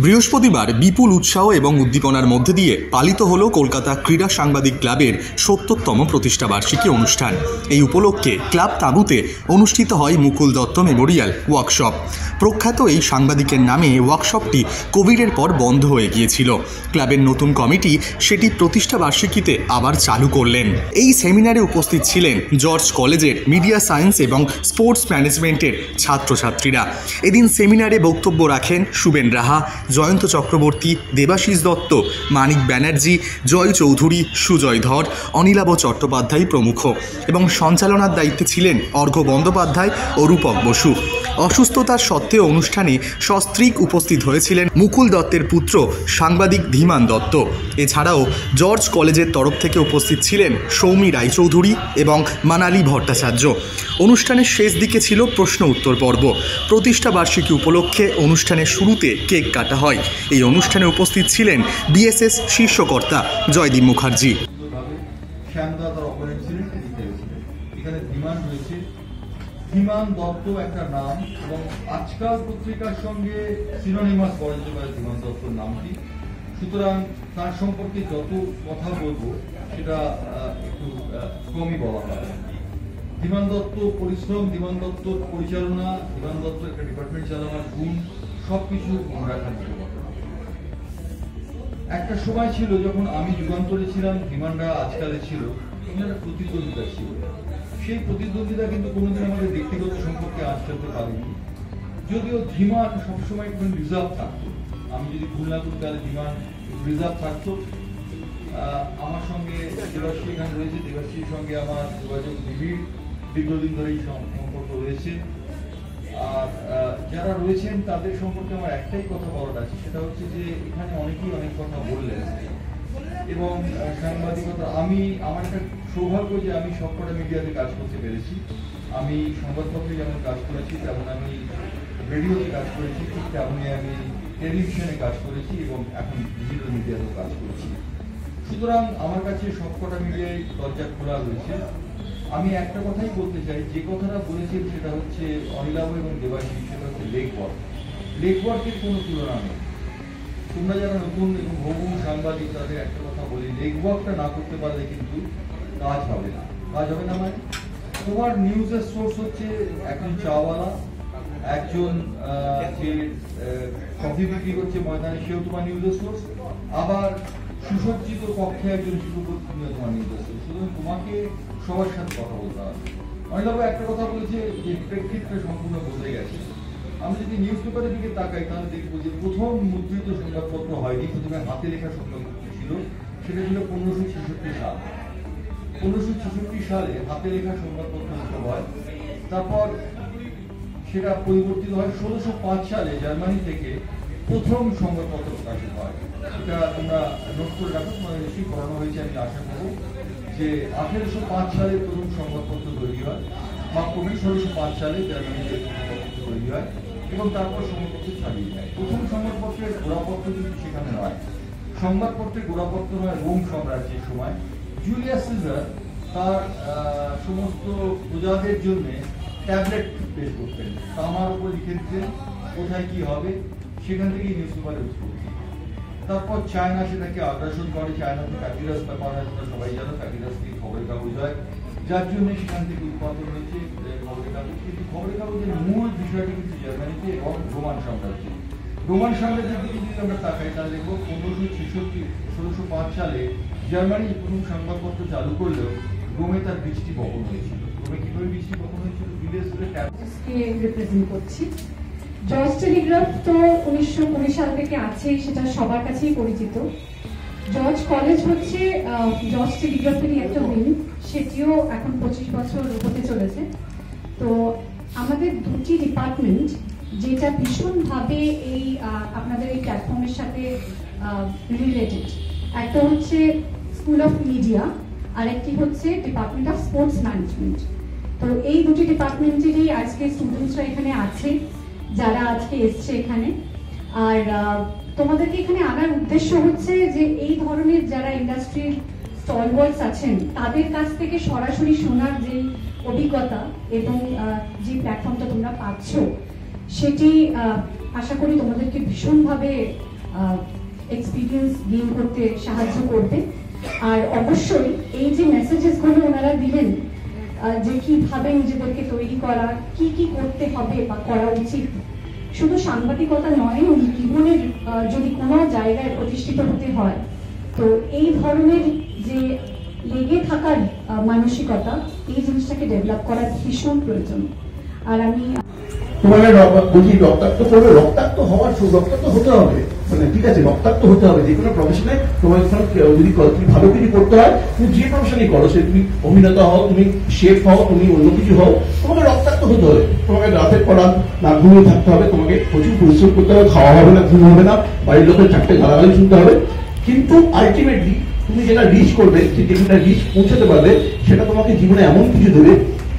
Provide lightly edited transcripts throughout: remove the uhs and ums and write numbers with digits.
বৃহস্পতিবার বিপুল উৎসাহ এবং উদ্দীপনার মধ্যে দিয়ে পালিত হলো কলকাতা ক্রীড়া সাংবাদিক ক্লাবের ৭০তম প্রতিষ্ঠাবার্ষিকী অনুষ্ঠান। এই উপলক্ষে ক্লাব তাঁবুতে অনুষ্ঠিত হয় মুকুল দত্ত মেমোরিয়াল ওয়ার্কশপ। প্রখ্যাত এই সাংবাদিকের নামে ওয়ার্কশপটি কোভিডের পর বন্ধ হয়ে গিয়েছিল। ক্লাবের নতুন কমিটি সেটি প্রতিষ্ঠাবার্ষিকীতে আবার চালু করলেন। এই সেমিনারে উপস্থিত ছিলেন জর্জ কলেজের মিডিয়া সায়েন্স এবং স্পোর্টস ম্যানেজমেন্টের ছাত্রছাত্রীরা। এদিন সেমিনারে বক্তব্য রাখেন শুভেন রাহা, জয়ন্ত চক্রবর্তী, দেবাশিস দত্ত, মানিক ব্যানার্জি, জয় চৌধুরী, সুজয় ধর, অনিলাভ চট্টোপাধ্যায় প্রমুখ এবং সঞ্চালনার দায়িত্বে ছিলেন অর্ঘ্য বন্দ্যোপাধ্যায় ও রূপক বসু। অসুস্থতার সত্ত্বেও অনুষ্ঠানে সস্ত্রীক উপস্থিত হয়েছিলেন মুকুল দত্তের পুত্র সাংবাদিক ধীমান দত্ত। এছাড়াও জর্জ কলেজের তরফ থেকে উপস্থিত ছিলেন সৌমি রায়চৌধুরী এবং মানালি ভট্টাচার্য। অনুষ্ঠানের শেষ দিকে ছিল প্রশ্ন উত্তর পর্ব। প্রতিষ্ঠাবার্ষিকী উপলক্ষে অনুষ্ঠানের শুরুতে কেক কাটা হয়। এই অনুষ্ঠানে উপস্থিত ছিলেন বিএসএস শীর্ষকর্তা জয়দীপ মুখার্জি। ধীমান দত্ত একটা নাম এবং আজকাল পত্রিকার সঙ্গে সিনোনিমাস করা যেতে পারে ধীমান দত্তর নামটি। সুতরাং তার সম্পর্কে যত কথা বলবো সেটা একটু কমই বলা হয়। ধীমান দত্ত পরিশ্রম, ধীমান দত্ত পরিচালনা, ধীমান দত্ত একটা ডিপার্টমেন্ট চালানোর গুণ সবকিছু মনে রাখার মতো কথা। একটা সময় ছিল যখন আমি যুগান্তরে ছিলাম, ধীমানরা আজকালে ছিল, একটা প্রতিদ্বন্দ্বিতা ছিল। সেই প্রতিদ্বন্দ্বিতা কিন্তু কোনোদিন আমাদের ব্যক্তিগত সম্পর্কে আঁচ ফেলতে পারেনি। যদিও ধীমান সবসময় একটু রিজার্ভ থাকতো। আমি যদি ভুল না করি তাহলে ধীমান রিজার্ভ থাকতো। আমার সঙ্গে দেবাশ্রী এখানে রয়েছে, দেবাশ্রীর সঙ্গে আমার যোগাযোগ দীর্ঘদিন ধরেই সম্পর্ক রয়েছে। আর যারা রয়েছেন তাদের সম্পর্কে আমার একটাই কথা বলার আছে, সেটা হচ্ছে যে এখানে অনেকেই অনেক কথা বললেন এবং সাংবাদিকতা আমার একটা সৌভাগ্য যে আমি সবকটা মিডিয়াতে কাজ করতে পেরেছি। আমি সংবাদপত্রে যেমন কাজ করেছি, তেমন আমি রেডিওতে কাজ করেছি, ঠিক তেমনই আমি টেলিভিশনে কাজ করেছি এবং এখন ডিজিটাল মিডিয়াতেও কাজ করেছি। সুতরাং আমার কাছে সবকটা মিডিয়ায় দরজা খোলা রয়েছে। আমি একটা কথাই বলতে চাই, যে কথাটা বলেছেন সেটা হচ্ছে অনিলাভ এবং দেবাশিস, সেটা হচ্ছে লেগওয়ার্কের কোনো তুলনা নেই। তোমরা যারা নতুন এবং ভৌম সাংবাদিক তাদের একটা কথা বলি, লেগওয়ার্কটা না করতে পারলে কিন্তু কাজ হবে না। মানে তোমার নিউজের সোর্স হচ্ছে একজন চাওয়ালা, একজন যে কফি বিক্রি করছে ময়দানে, সেও তোমার নিউজের সোর্স, আবার সুসজ্জিত কক্ষে একজন যুবপতি তোমার নিউজের সোর্স। সুতরাং তোমাকে সবার সাথে কথা বলতে হবে। অনিলাভ একটা কথা বলেছে যে প্রেক্ষিতটা সম্পূর্ণ বদলে গেছে। আমি যদি নিউজ পেপারের দিকে তাকাই তাহলে দেখবো যে প্রথম মুদ্রিত সংবাদপত্র হয়নি, প্রথমে হাতে লেখা সংবাদপত্র ছিল, সেটা ছিল 1566 সাল। 1566 সালে হাতে লেখা সংবাদপত্র উদ্ভব হয়। তারপর সেটা পরিবর্তিত হয় 1605 সালে জার্মানি থেকে প্রথম সংবাদপত্র প্রকাশিত হয়। এটা তোমরা নোট করে রাখো, তোমাদের নিশ্চয়ই পড়ানো হয়েছে আমি আশা করবো যে 1805 সালে প্রথম সংবাদপত্র তৈরি হয়। মাফ করবেন, 1605 সালে জার্মানিতে সংবাদপত্র তৈরি হয় এবং তারপর সংবাদপত্র ছাড়িয়ে যায়। প্রথম সংবাদপত্রের গোড়াপত্র কিন্তু সেখানে নয়, সংবাদপত্রের গোড়াপত্র হয় রোম সাম্রাজ্যের সময়। জুলিয়াস সিজার তার সমস্ত প্রজাদের জন্য ট্যাবলেট পেশ করতেন, তামার উপর লিখে দিতেন কোথায় কি হবে, সেখান থেকেই নিউজ পেপারে উৎপত্তি। তারপর চায়না সেটাকে আগ্রাসন করে, চায়নাতে প্যাপিরাস ব্যাপার হয়, তোমরা সবাই জানো, প্যাপিরাস থেকে খবরের কাগজ হয়, যার জন্য সেখান থেকে উৎপাদন হয়েছে খবরের কাগজ। কিন্তু খবরের কাগজের মূল বিষয়টি কিন্তু জার্মানিতে এবং রোমান সাম্রাজ্যে। রোমান সাম্রাজ্যের দিকে যদি আমরা তাকাই তাহলে দেখবো 1605 সালে জার্মানি প্রথম সংবাদপত্র চালু করলেও রোমে তার বৃষ্টি বপন হয়েছিল। রোমে কিভাবে বৃষ্টি বপন হয়েছিল? রিপ্রেজেন্ট করছি। জর্জ টেলিগ্রাফ তো 1920 সাল থেকে আছে, সেটা সবার কাছেই পরিচিত। জর্জ কলেজ হচ্ছে জর্জ টেলিগ্রাফেরই একটা উইং, সেটিও এখন 25 বছর হতে চলেছে। তো আমাদের দুটি ডিপার্টমেন্ট যেটা ভীষণভাবে এই আপনাদের এই প্ল্যাটফর্মের সাথে রিলেটেড, একটা হচ্ছে স্কুল অফ মিডিয়া আর একটি হচ্ছে ডিপার্টমেন্ট অফ স্পোর্টস ম্যানেজমেন্ট। তো এই দুটি ডিপার্টমেন্টেরই আজকে স্টুডেন্টসরা এখানে আছে, যারা আজকে এসছে এখানে। আর তোমাদেরকে এখানে আনার উদ্দেশ্য হচ্ছে যে এই ধরনের যারা ইন্ডাস্ট্রির স্টলওয়ার্ডস আছেন তাদের কাছ থেকে সরাসরি শোনার যে অভিজ্ঞতা এবং যে প্ল্যাটফর্মটা তোমরা পাচ্ছ, সেটি আশা করি তোমাদেরকে ভীষণভাবে এক্সপিরিয়েন্স গেইন করতে সাহায্য করবে। আর অবশ্যই এই যে মেসেজেস গুলো ওনারা দিলেন, যে কিভাবে নিজেদেরকে তৈরি করা, কি কি করতে হবে বা করা উচিত, শুধু সাংবাদিকতা নয়, জীবনের যদি কোনো জায়গায় প্রতিষ্ঠিত হতে হয়, তো এই ধরনের যে লেগে থাকার মানসিকতা, এই জিনিসটাকে ডেভেলপ করা ভীষণ প্রয়োজন। আর আমি তোমাকে বলছি, রক্তাক্ত করবে, রক্তাক্ত হওয়ার রক্তাক্ত হতে হবে, মানে ঠিক আছে, রক্তাক্ত হতে হবে যে কোনো প্রফেশনে। তোমার যদি তুমি ভালো কিছু করতে হয়, তুমি যে প্রফেশনই করো, সে তুমি অভিনেতা হও, তুমি শেফ হও, তুমি অন্য কিছু হও, তোমাকে রক্তাক্ত হতে হবে। তোমাকে রাতের পর রাত না ঘুমিয়ে থাকতে হবে, তোমাকে প্রচুর পরিশ্রম করতে হবে, খাওয়া হবে না, ঘুম হবে না, বাড়ির লোকের চারটে গালাগালি শুনতে হবে। কিন্তু আলটিমেটলি তুমি যেটা রিচ করবে, যেটা রিচ পৌঁছাতে পারবে, সেটা তোমাকে জীবনে এমন কিছু দেবে।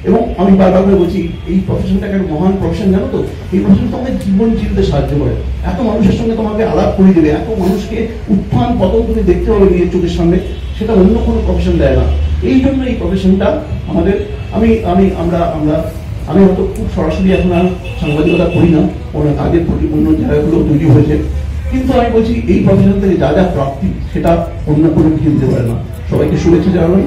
এবং আমি বারবার করে বলছি, এই প্রফেশনটাকে একটা মহান প্রফেশন, জানো তো? এই প্রফেশন তোমাকে জীবন চিনতে সাহায্য করে, এত মানুষের সঙ্গে তোমাকে আলাপ করে দেবে, এত মানুষকে উত্থান পতন তুমি দেখতে পাবে নিজের চোখের সামনে, সেটা অন্য কোনো প্রফেশন দেয় না। এই জন্য এই প্রফেশনটা আমাদের, আমি হয়তো খুব সরাসরি এখন আর সাংবাদিকতা করি না, কাজের অন্য জায়গাগুলো তৈরি হয়েছে, কিন্তু আমি বলছি এই প্রফেশন থেকে যা যা প্রাপ্তি, সেটা অন্য কোনো কিছু দিতে পারে না। সবাইকে শুভেচ্ছা জানাবেন।